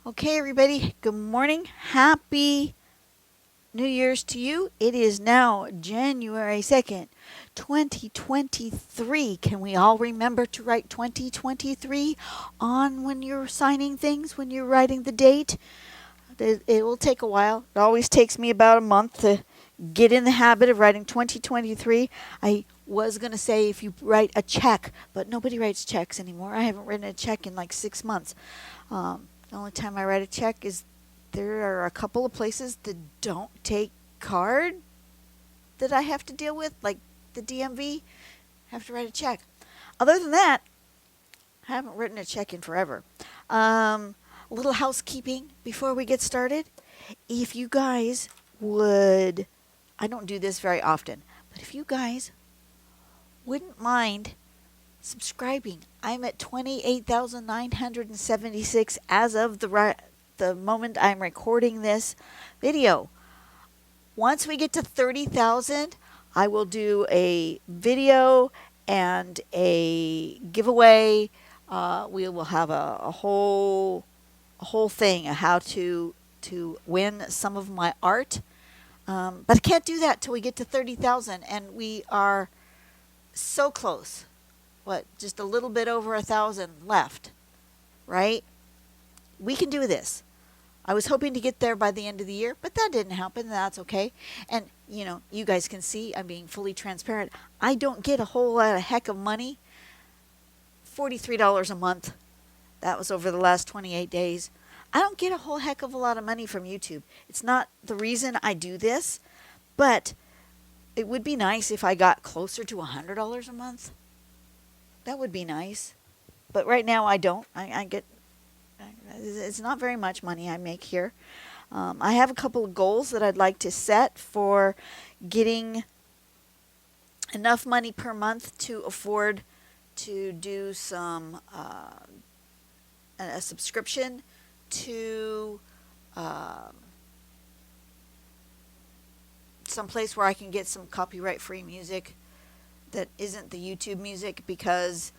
Okay, everybody, good morning. Happy New Year's to you. It is now January 2nd, 2023. Can we all remember to write 2023 on when you're signing things, when you're writing the date? It will take a while. It always takes me about a month to get in the habit of writing 2023. I was going to say if you write a check, but nobody writes checks anymore. I haven't written a check in like 6 months. The only time I write a check is there are a couple of places that don't take card that I have to deal with, like the DMV. I have to write a check. Other than that, I haven't written a check in forever. A little housekeeping before we get started. If you guys would, I don't do this very often, but if you guys wouldn't mind subscribing, I'm at 28,976 as of the moment I'm recording this video. Once we get to 30,000, I will do a video and a giveaway. We will have a whole thing of how to win some of my art. But I can't do that till we get to 30,000, and we are so close. Just a little bit over 1,000 left, right? We can do this. I was hoping to get there by the end of the year, but that didn't happen. That's okay. And, you guys can see I'm being fully transparent. I don't get a whole lot of heck of money. $43 a month. That was over the last 28 days. I don't get a whole heck of a lot of money from YouTube. It's not the reason I do this, but it would be nice if I got closer to $100 a month. That would be nice. But right now I don't. It's not very much money I make here. I have a couple of goals that I'd like to set for getting enough money per month to afford to do a subscription to some place where I can get some copyright-free music that isn't the YouTube music, because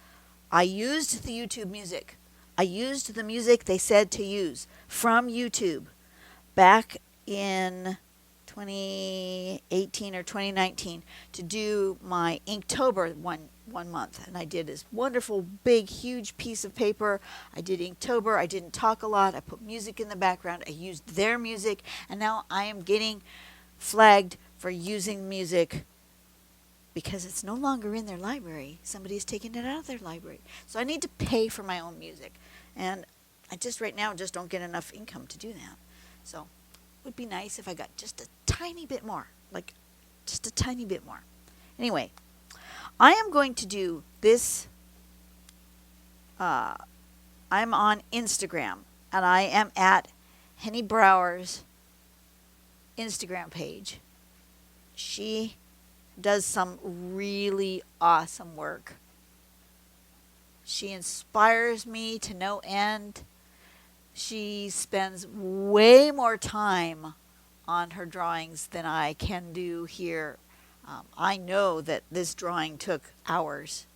I used the YouTube music. I used the music they said to use from YouTube back in 2018 or 2019 to do my Inktober one month. And I did this wonderful, big, huge piece of paper. I did Inktober. I didn't talk a lot. I put music in the background. I used their music. And now I am getting flagged for using music because it's no longer in their library. Somebody's taken it out of their library. So I need to pay for my own music. And I right now don't get enough income to do that. So it would be nice if I got just a tiny bit more. Like just a tiny bit more. Anyway, I am going to do this. I'm on Instagram. And I am at Henny Brower's Instagram page. She does some really awesome work. She inspires me to no end. She spends way more time on her drawings than I can do here. I know that this drawing took hours,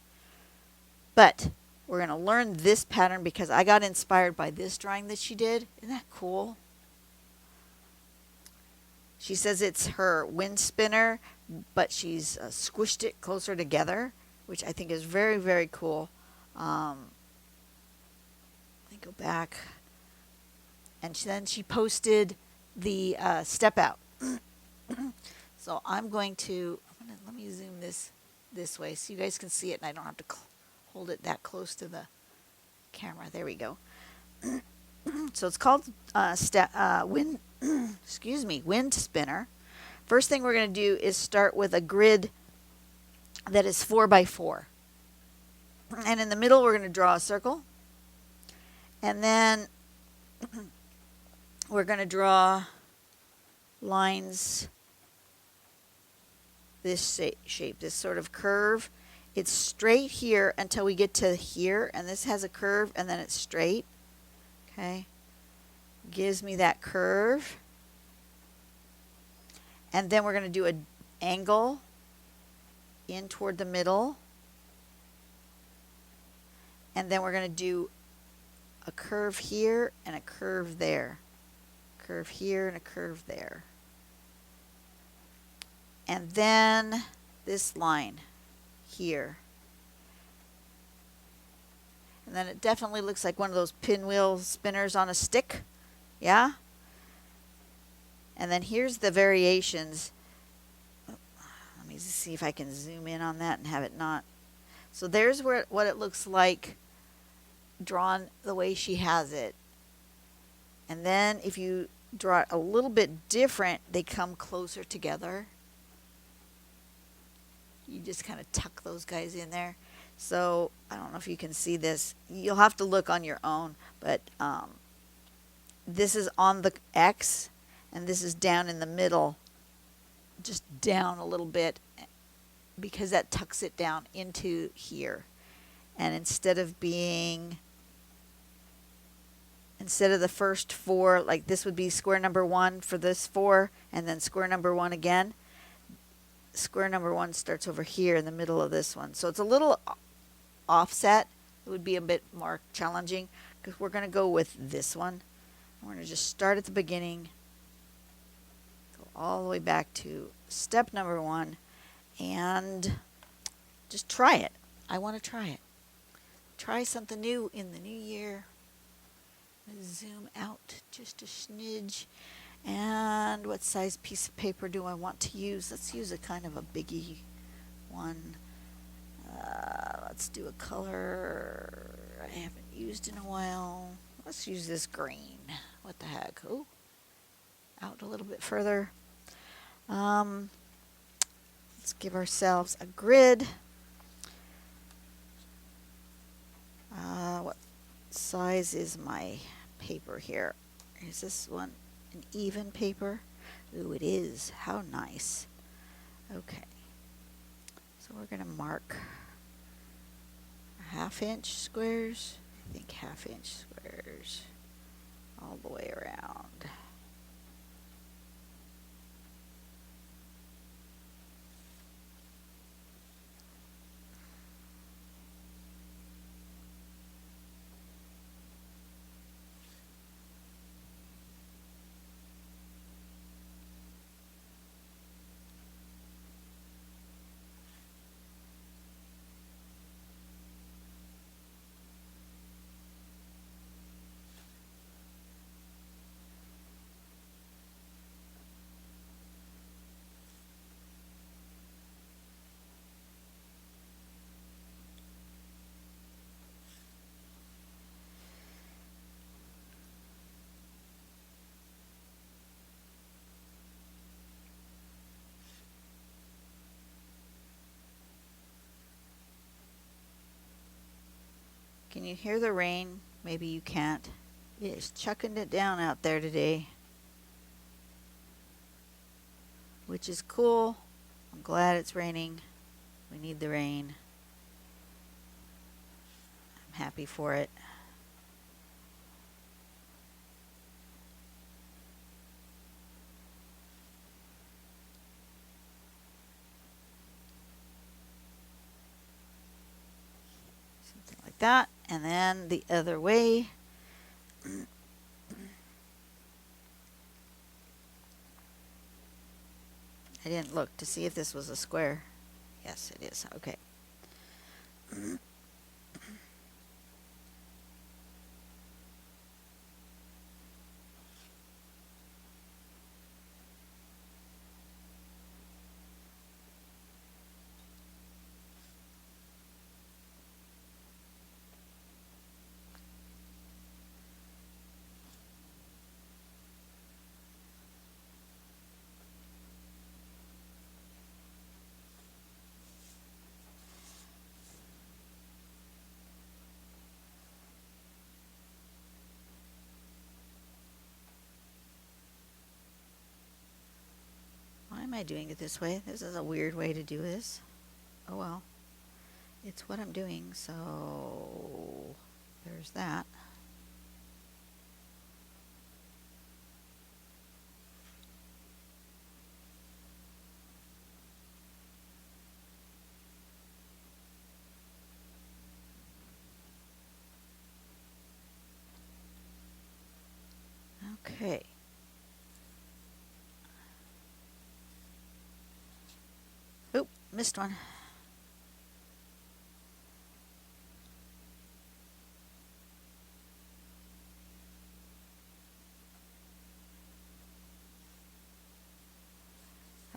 but we're going to learn this pattern because I got inspired by this drawing that she did. Isn't that cool? She says it's her wind spinner, but she's squished it closer together, which I think is very, very cool. Let me go back. And then she posted the step out. So let me zoom this way so you guys can see it and I don't have to hold it that close to the camera. There we go. So it's called wind spinner. First thing we're going to do is start with a grid that is 4x4. And in the middle we're going to draw a circle. And then we're going to draw lines this shape, this sort of curve. It's straight here until we get to here, and this has a curve and then it's straight. Okay. Gives me that curve. And then we're going to do an angle in toward the middle. And then we're going to do a curve here and a curve there. Curve here and a curve there. And then this line here. And then it definitely looks like one of those pinwheel spinners on a stick. Yeah? And then here's the variations. Let me see if I can zoom in on that and have it not. So there's what it looks like drawn the way she has it. And then if you draw it a little bit different, they come closer together. You just kind of tuck those guys in there. So I don't know if you can see this. You'll have to look on your own, but this is on the X and this is down in the middle, just down a little bit, because that tucks it down into here. And instead of the first 4, like this would be square number 1 for this 4, and then square number 1 again. Square number 1 starts over here in the middle of this one. So it's a little offset. It would be a bit more challenging because we're going to go with this one. We're going to just start at the beginning, go all the way back to step number 1, and just try it. I want to try it. Try something new in the new year. Zoom out just a smidge. And what size piece of paper do I want to use? Let's use a kind of a biggie one. Let's do a color I haven't used in a while. Let's use this green. What the heck? Oh, out a little bit further. Let's give ourselves a grid. What size is my paper here? Is this one an even paper? Ooh, it is. How nice. Okay. So we're going to mark 1/2 inch squares. I think 1/2 inch squares all the way around. Can you hear the rain? Maybe you can't. It is chucking it down out there today, which is cool. I'm glad it's raining. We need the rain. I'm happy for it. Something like that. And then the other way. I didn't look to see if this was a square. Yes, it is. Okay. Why am I doing it this way? This is a weird way to do this. Oh well. It's what I'm doing, so there's that. Okay. Oop, missed one.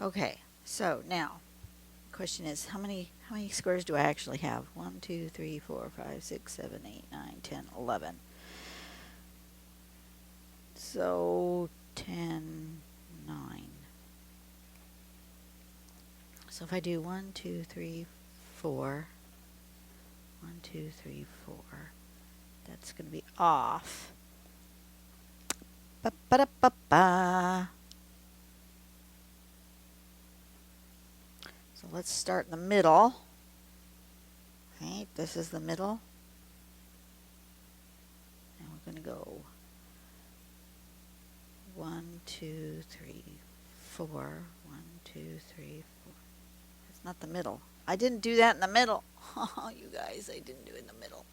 Okay, so now, question is, how many squares do I actually have? 1, 2, 3, 4, 5, 6, 7, 8, 9, 10, 11. So 10, 9. So if I do 1, 2, 3, 4, 1, 2, 3, 4, that's going to be off. Ba-ba-da-ba-ba. So let's start in the middle. Right, this is the middle. And we're going to go 1, 2, 3, 4. 1, 2, 3, 4. It's not the middle. I didn't do that in the middle. Oh, you guys, I didn't do it in the middle.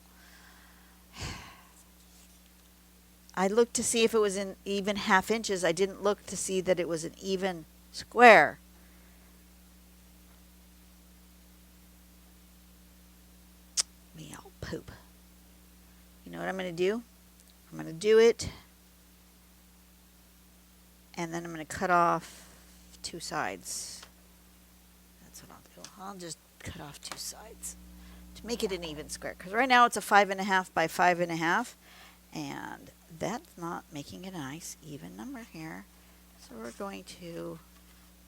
I looked to see if it was in even half inches. I didn't look to see that it was an even square. Me, I'll poop. You know what I'm going to do? I'm going to do it, and then I'm going to cut off 2 sides. That's what I'll do. I'll just cut off 2 sides to make it an even square. Because right now it's a 5.5 by 5.5, and that's not making it a nice even number here. So we're going to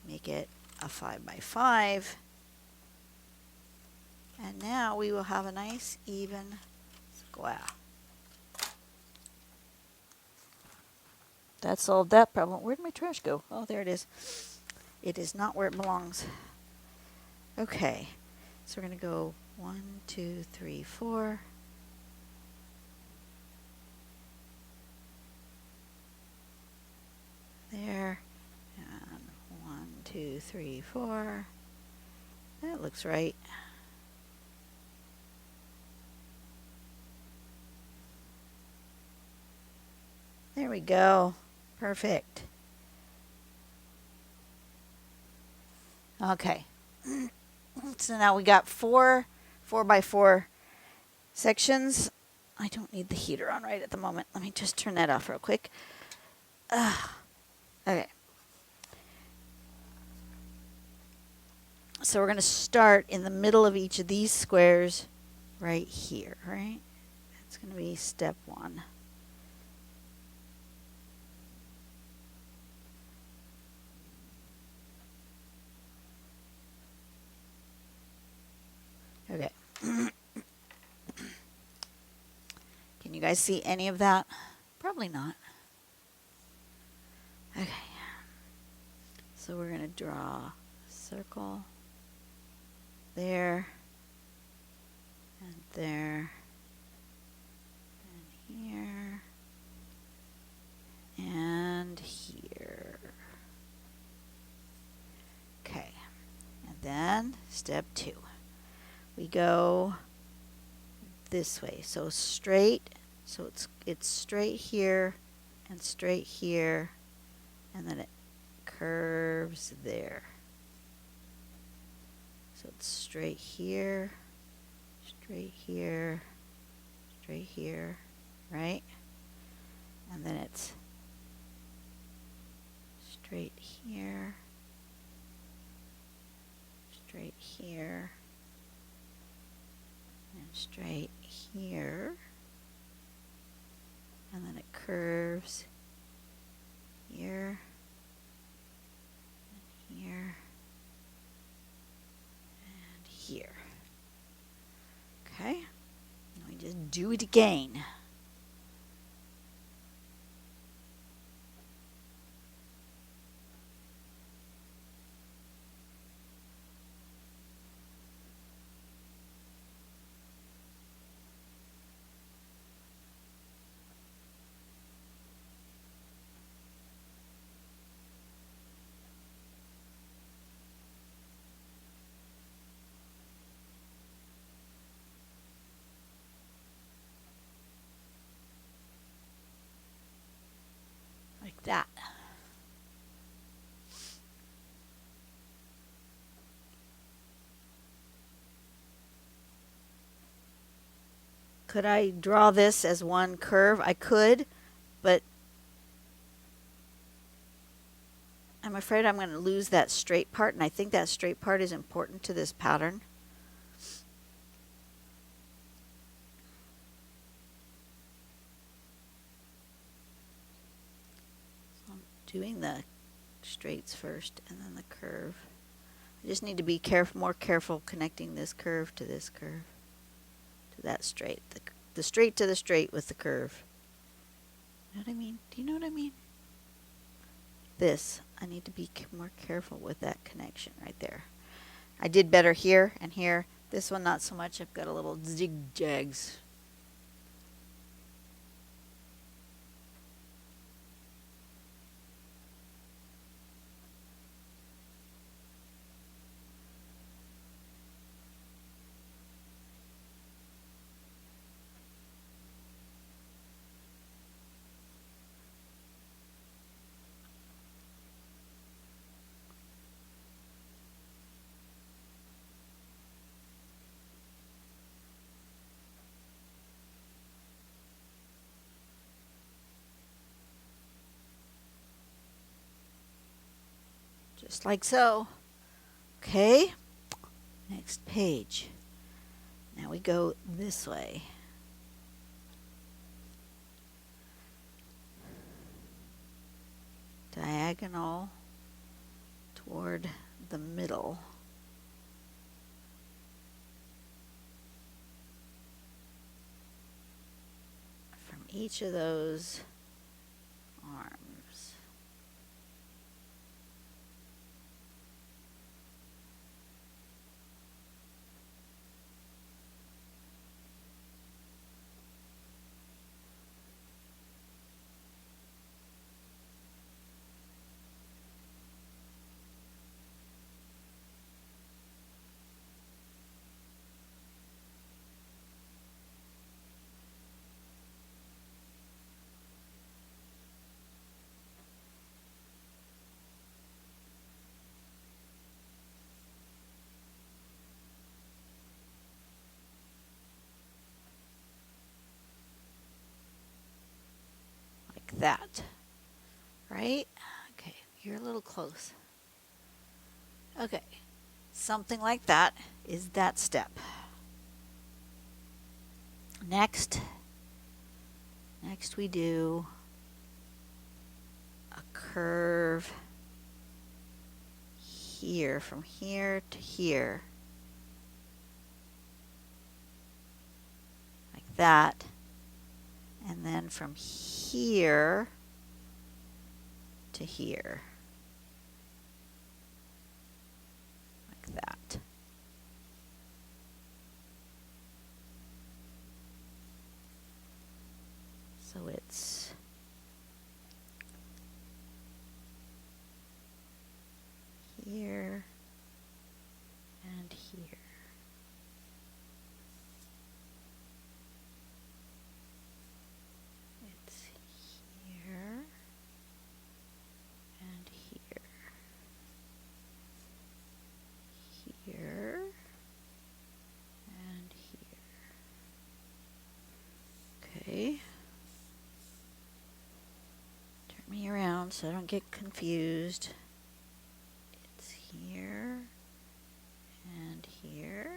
make it a 5 by 5. And now we will have a nice even square. That solved that problem. Where'd my trash go? Oh, there it is. It is not where it belongs. Okay, so we're going to go 1, 2, 3, 4. There. And 1, 2, 3, 4. That looks right. There we go. Perfect. Okay. So now we got 4 by 4 sections. I don't need the heater on right at the moment. Let me just turn that off real quick. Okay. So we're going to start in the middle of each of these squares right here, right? That's going to be step 1. Okay. Can you guys see any of that? Probably not. Okay. So we're going to draw a circle there and there and here and here. Okay. And then step 2. We go this way. So straight. So it's straight here and straight here, and then it curves there. So it's straight here, straight here, straight here, right? And then it's straight here, straight here, and straight here. And then it curves here, and here, and here. Okay, let me just do it again. like that. Could I draw this as one curve? I could, but I'm afraid I'm going to lose that straight part, and I think that straight part is important to this pattern. So I'm doing the straights first and then the curve. I just need to be more careful connecting this curve to that straight. The straight to the straight with the curve. You know what I mean? Do you know what I mean? This, I need to be more careful with that connection right there. I did better here and here. This one not so much. I've got a little zigzags. Just like so. Okay, next page. Now we go this way. Diagonal toward the middle. From each of those arms. That, right? Okay, you're a little close. Okay, something like that is that step. Next we do a curve here, from here to here, like that, and then from here to here, like that. So it's here and here. It's here and here. Here and here. Okay. Turn me around so I don't get confused. It's here and here.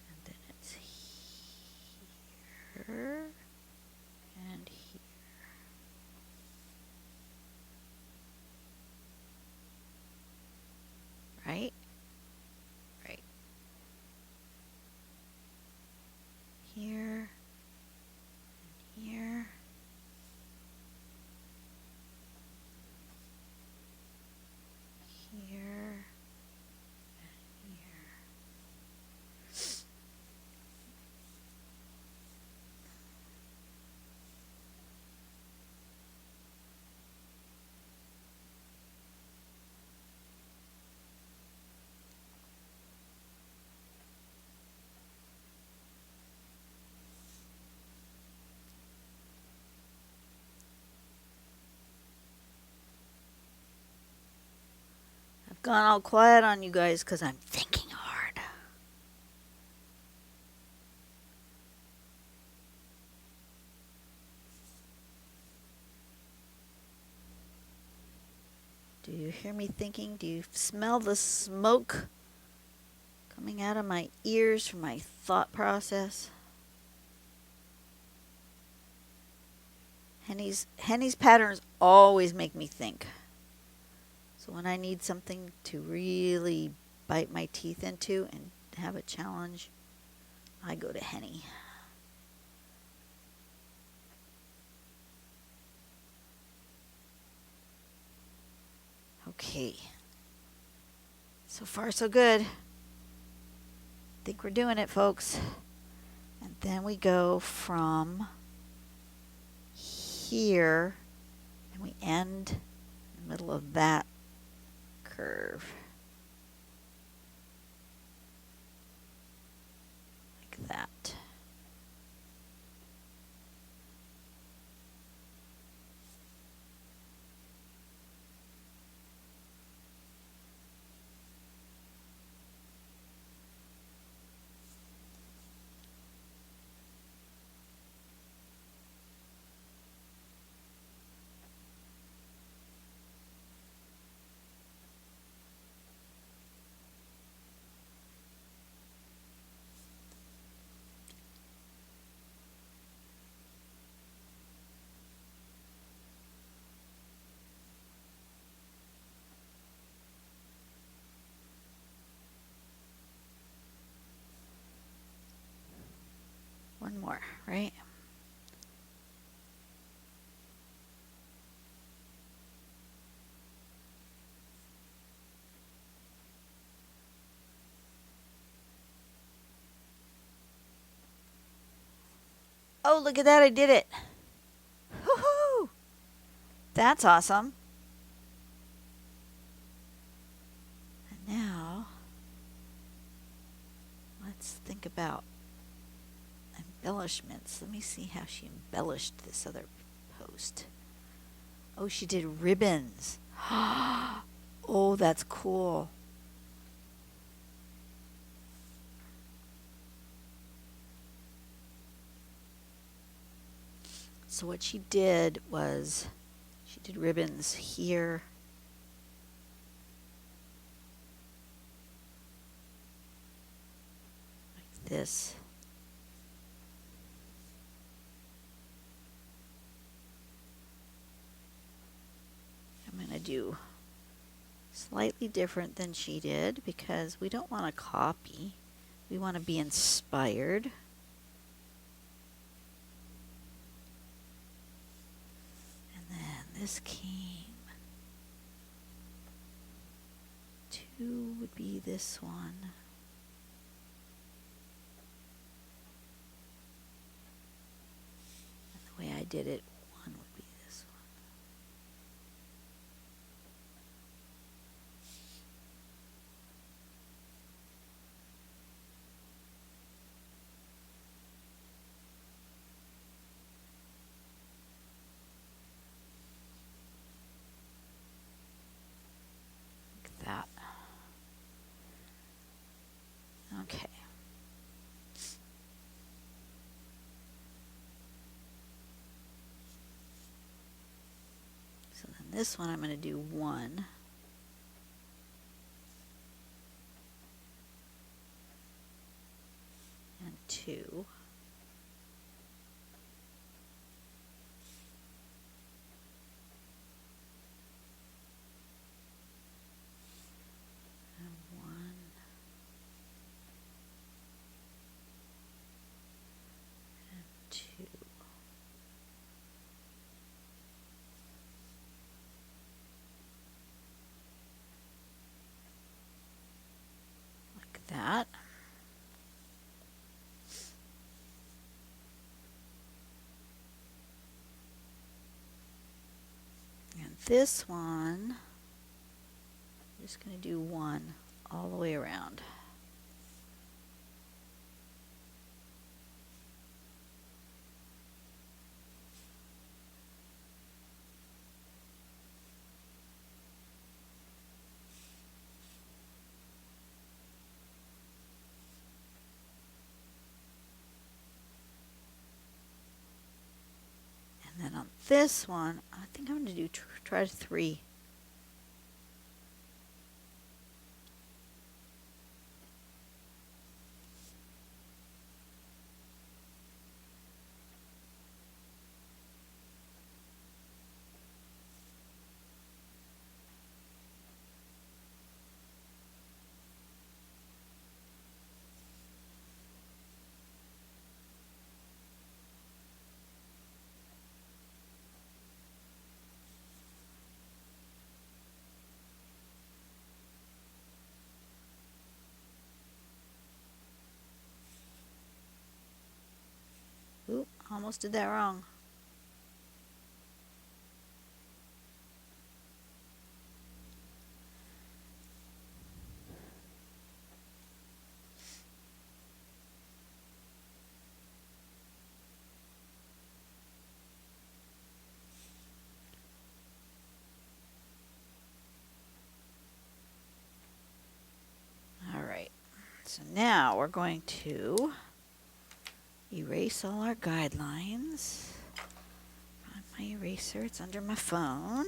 And then it's here and here. Right? Right. Here and here. Here and here. gone all quiet on you guys because I'm thinking hard. Do you hear me thinking? Do you smell the smoke coming out of my ears from my thought process? Henny's patterns always make me think. So when I need something to really bite my teeth into and have a challenge, I go to Henny. Okay. So far, so good. Think we're doing it, folks. And then we go from here and we end in the middle of that curve. Like that. One more, right? Oh, look at that, I did it. Woohoo! That's awesome. And now, let's think about embellishments. Let me see how she embellished this other post. Oh, she did ribbons. Oh, that's cool. So what she did was she did ribbons here. Like this. I'm going to do slightly different than she did because we don't want to copy. We want to be inspired. And then this came. 2 would be this one. And the way I did it, 1 would be this one. That. Okay. So then this one I'm going to do 1. And 2. And 1. And 2. Like that. And this one, I'm just going to do 1 all the way around. this one, I think I'm going to do try 3. Oop, almost did that wrong. All right, so now we're going to erase all our guidelines. Find my eraser, it's under my phone.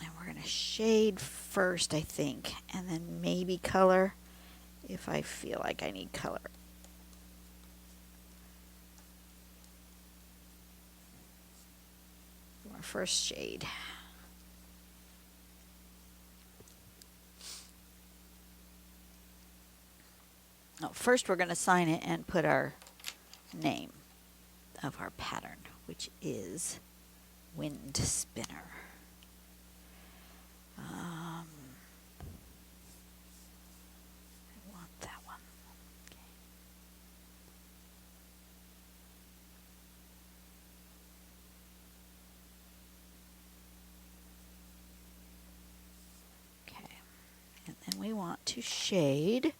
And we're going to shade first, I think, and then maybe color if I feel like I need color. Our first shade. Oh, first we're going to sign it and put our name of our pattern, which is Wind Spinner. I want that one. Okay. Okay. And then we want to shade.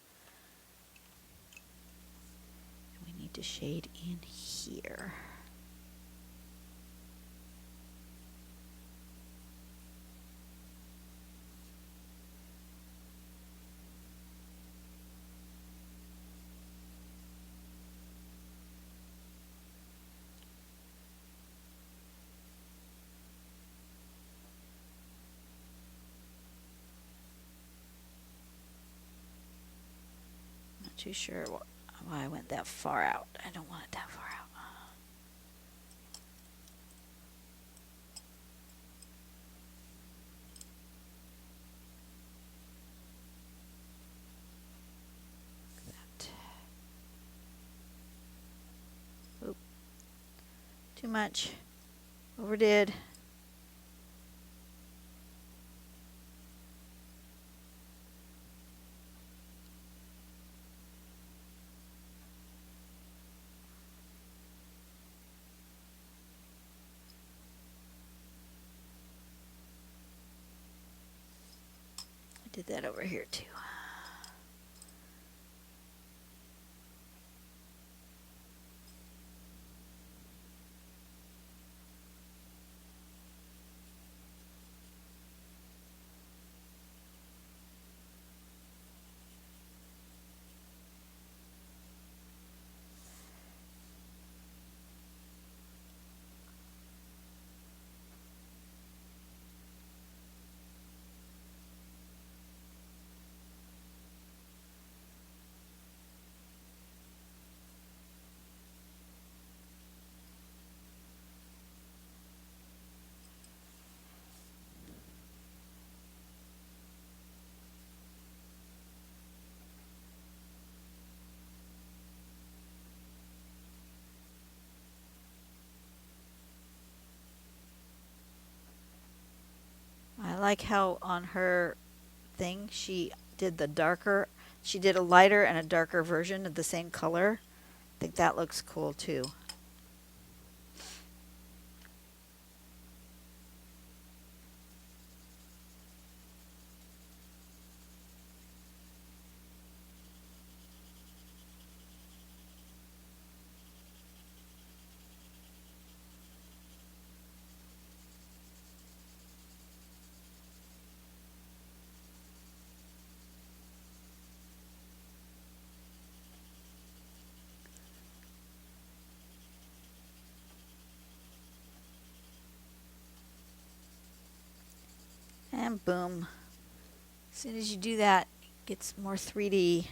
We need to shade in here. Not too sure why I went that far out. I don't want it that far out. Oop. Too much. Overdid. I did that over here too. I like how on her thing she did the darker, she did a lighter and a darker version of the same color. I think that looks cool too. And boom. As soon as you do that, it gets more 3D.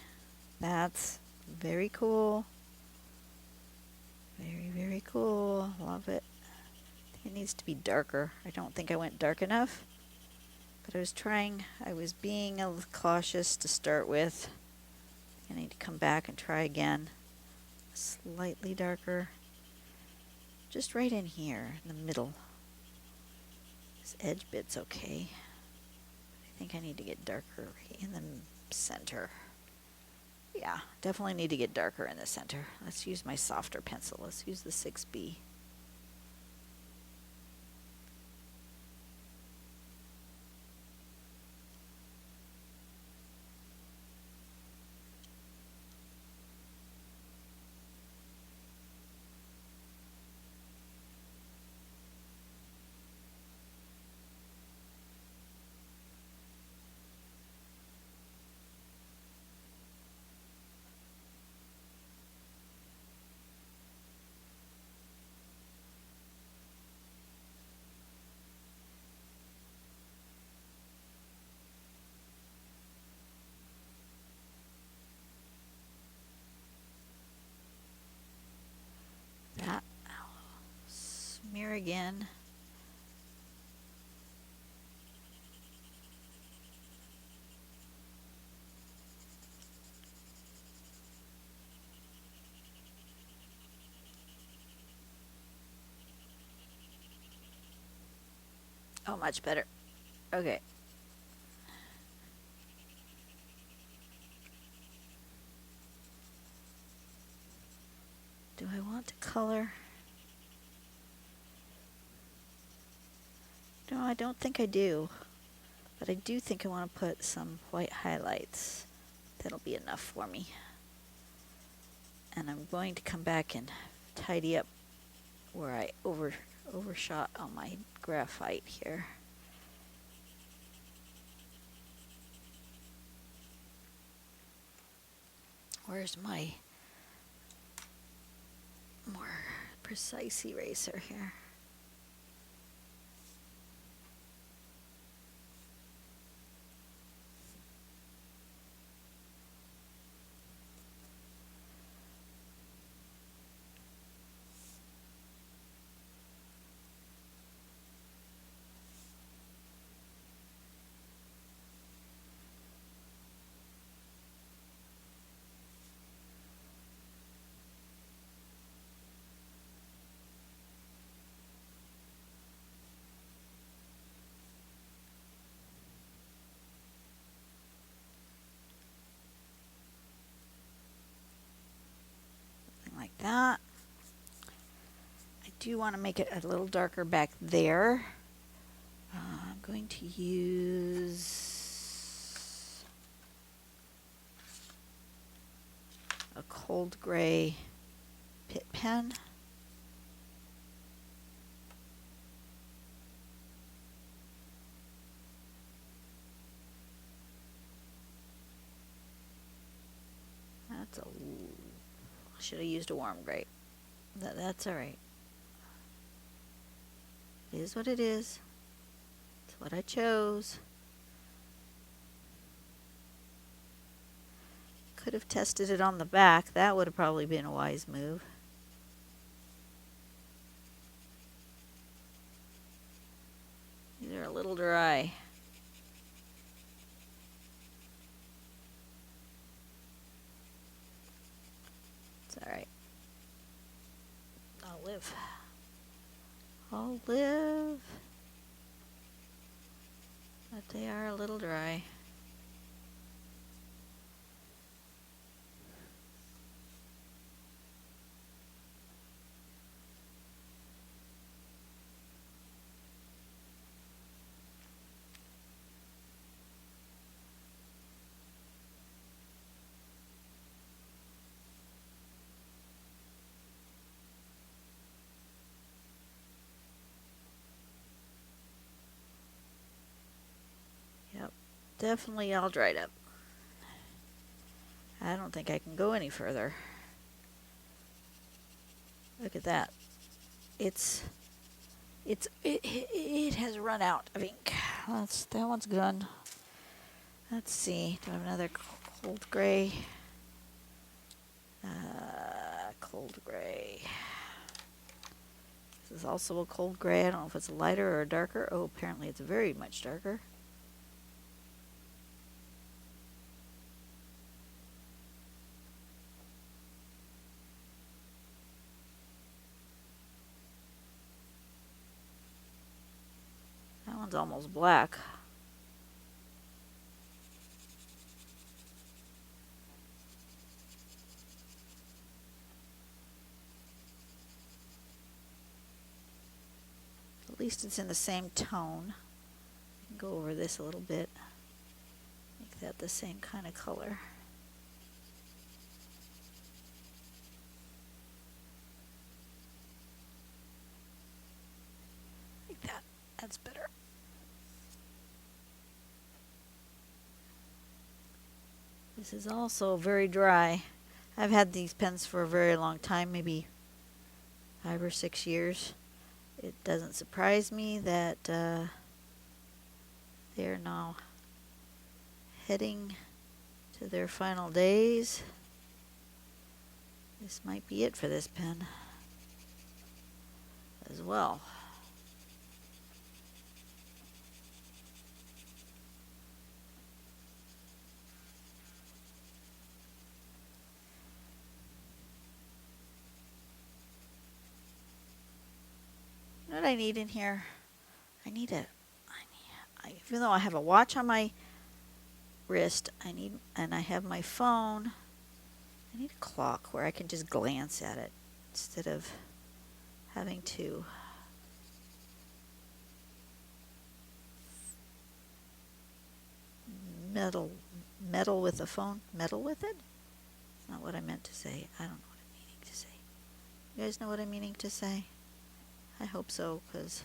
That's very cool. Very, very cool. Love it. It needs to be darker. I don't think I went dark enough. But I was being a little cautious to start with. I need to come back and try again. Slightly darker. Just right in here, in the middle. This edge bit's okay. I think I need to get darker in the center. Yeah, definitely need to get darker in the center. Let's use my softer pencil. Let's use the 6B. That. Smear again. Oh, much better. Okay. Do I want to color? No, I don't think I do. But I do think I want to put some white highlights. That'll be enough for me. And I'm going to come back and tidy up where I overshot on my graphite here. Where's my more precise eraser here? Like that. I do want to make it a little darker back there. I'm going to use a cold gray pit pen. That's should have used a warm gray. That's all right. It is what it is. It's what I chose. Could have tested it on the back. That would have probably been a wise move. These are a little dry. It's all right. I'll live. I'll live. But they are a little dry. Yep, definitely all dried up. I don't think I can go any further. Look at that. It has run out of ink. that one's good. Let's see. Do I have another cold gray? Cold gray. This is also a cold gray. I don't know if it's a lighter or a darker. Oh, apparently it's very much darker. That one's almost black. At least it's in the same tone. I can go over this a little bit. Make that the same kind of color. Like that. That's better. This is also very dry. I've had these pens for a very long time, maybe 5 or 6 years. It doesn't surprise me that they're now heading to their final days. This might be it for this pen as well. You know what I need in here? Even though I have a watch on my wrist, and I have my phone, I need a clock where I can just glance at it instead of having to meddle with the phone. Meddle with it? That's not what I meant to say. I don't know what I'm meaning to say. You guys know what I'm meaning to say? I hope so, because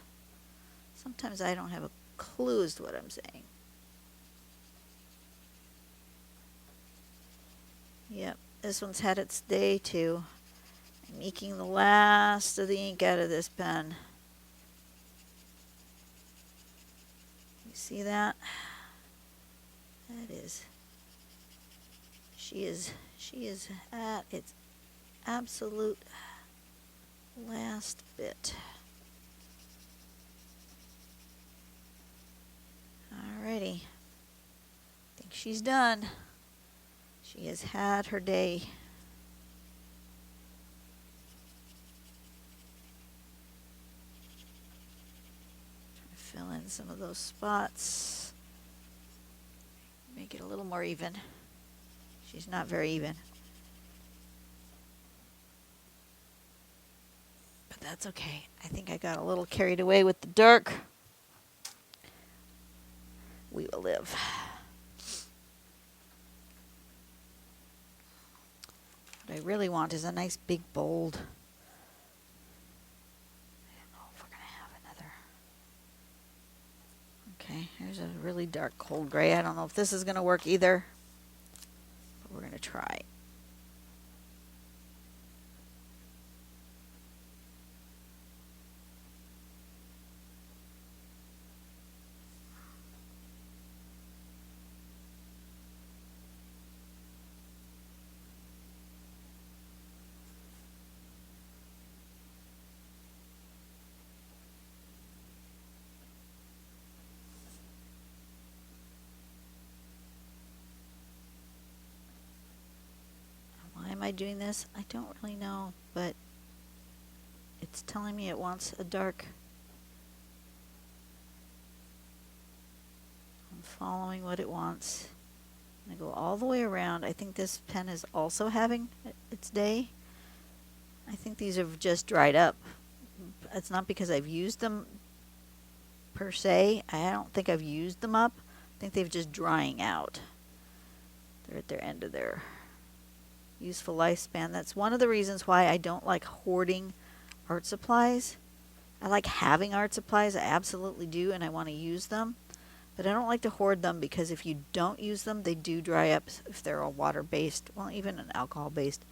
sometimes I don't have a clue as to what I'm saying. Yep, this one's had its day too. I'm eking the last of the ink out of this pen. You see that? That is. She is at its absolute last bit. Alrighty. I think she's done. She has had her day. Try to fill in some of those spots. Make it a little more even. She's not very even. But that's okay. I think I got a little carried away with the dark. We will live. What I really want is a nice big bold. I don't know if we're going to have another. Okay, here's a really dark cold gray. I don't know if this is going to work either, but we're going to try. Why am I doing this? I don't really know, but it's telling me it wants a dark. I'm following what it wants. I'm going to go all the way around. I think this pen is also having its day. I think these have just dried up. It's not because I've used them per se. I don't think I've used them up. I think they've just drying out. They're at their end of their useful lifespan. That's one of the reasons why I don't like hoarding art supplies. I like having art supplies. I absolutely do, and I want to use them. But I don't like to hoard them because if you don't use them, they do dry up if they're all water-based. Well, even an alcohol-based.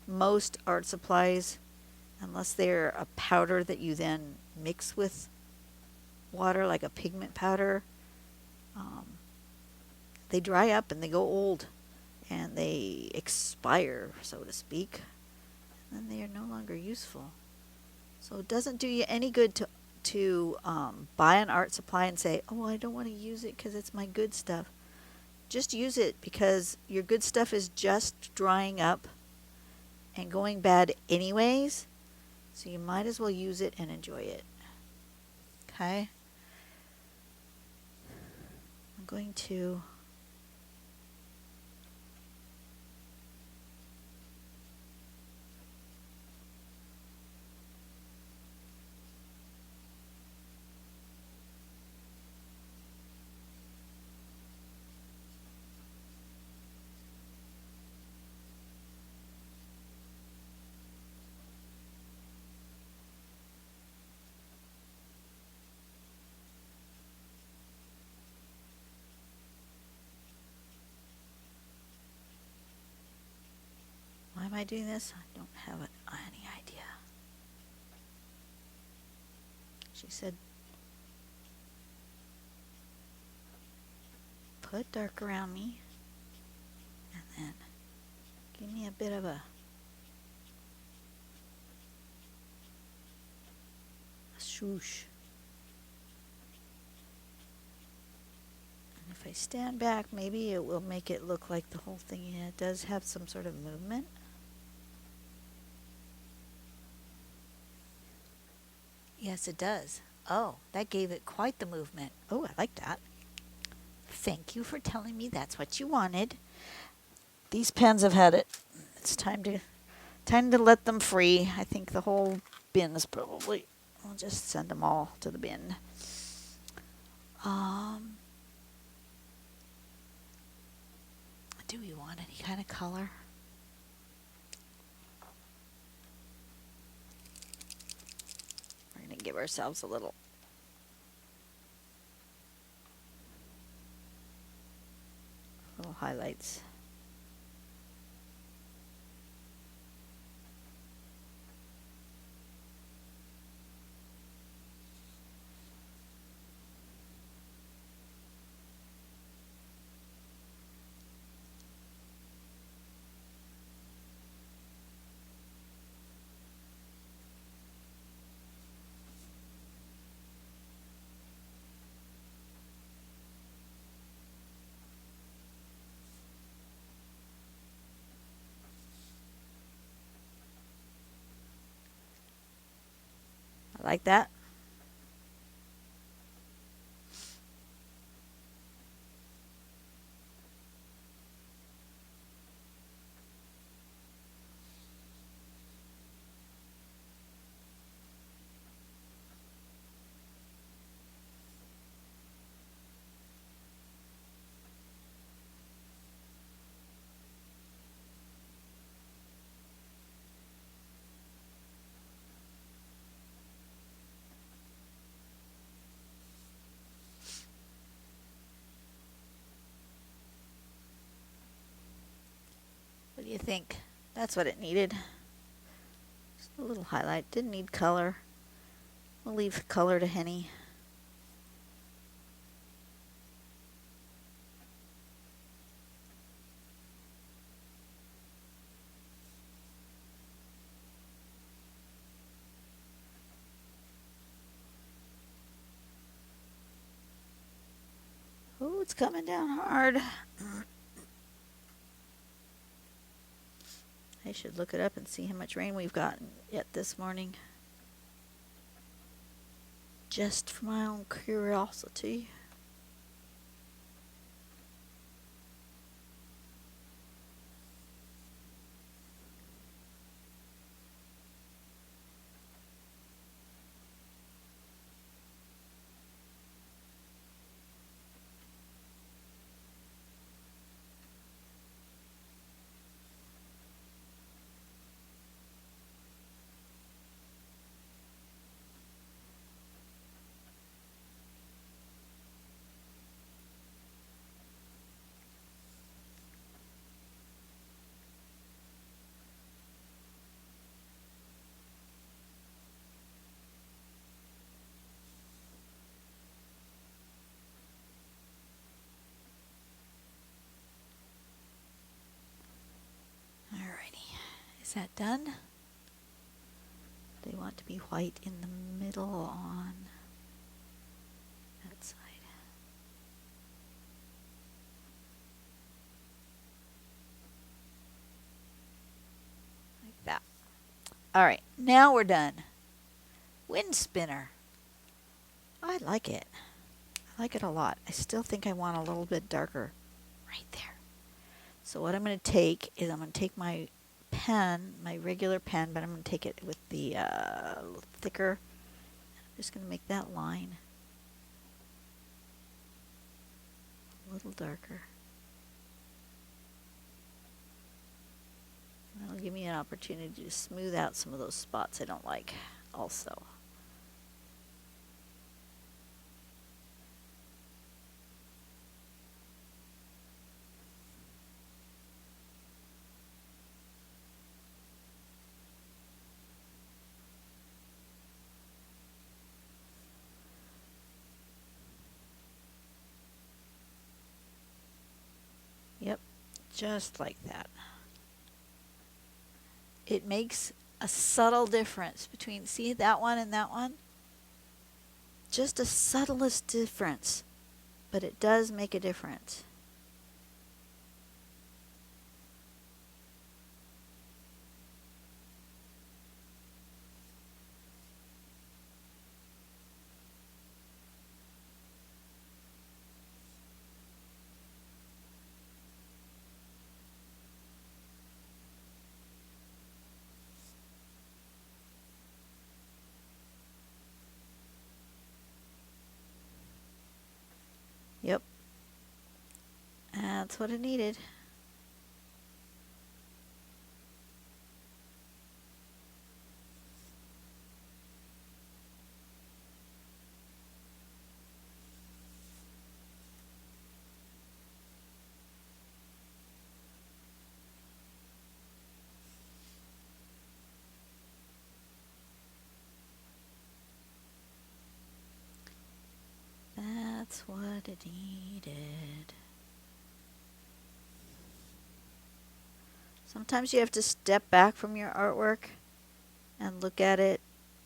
Most art supplies, unless they're a powder that you then mix with water like a pigment powder, they dry up and they go old and they expire, so to speak, and then they are no longer useful. So it doesn't do you any good to buy an art supply and say, oh, I don't want to use it because it's my good stuff. Just use it because your good stuff is just drying up and going bad anyways. So you might as well use it and enjoy it. Okay? I'm going to why am I doing this? I don't have any idea. She said, put dark around me and then give me a bit of a swoosh. And if I stand back, maybe it will make it look like the whole thing, yeah, it does have some sort of movement. Yes, it does. Oh, that gave it quite the movement. Oh, I like that. Thank you for telling me that's what you wanted. These pens have had it. It's time to let them free. I think the whole bin is probably, I'll just send them all to the bin. Do we want any kind of color? We're going to give ourselves a little highlights. I like that. What do you think? That's what it needed. Just a little highlight. Didn't need color. We'll leave the color to Henny. Oh, it's coming down hard. I should look it up and see how much rain we've gotten yet this morning. Just for my own curiosity. that done? They want to be white in the middle on that side. Like that. All right, now we're done. Wind spinner. I like it. I like it a lot. I still think I want a little bit darker right there. So what I'm going to take is I'm going to take my pen, my regular pen, but I'm going to take it with the thicker. I'm just going to make that line a little darker. And that'll give me an opportunity to smooth out some of those spots I don't like also. Yep, just like that. It makes a subtle difference between, see that one and that one? Just a subtlest difference, but it does make a difference. Yep. That's what it needed. That's what it needed. Sometimes you have to step back from your artwork and look at it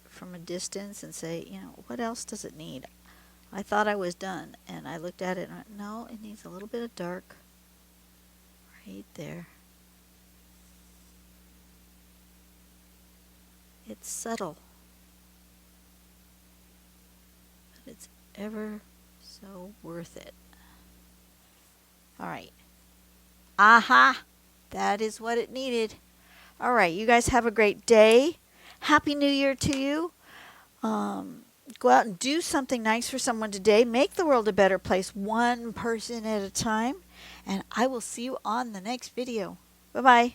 from a distance and say, you know, what else does it need? I thought I was done, and I looked at it and went, no, it needs a little bit of dark right there. It's subtle, but it's ever so worth it. All right. Aha! That is what it needed. All right, you guys have a great day. Happy New Year to you. Go out and do something nice for someone today. Make the world a better place, one person at a time. And I will see you on the next video. Bye-bye.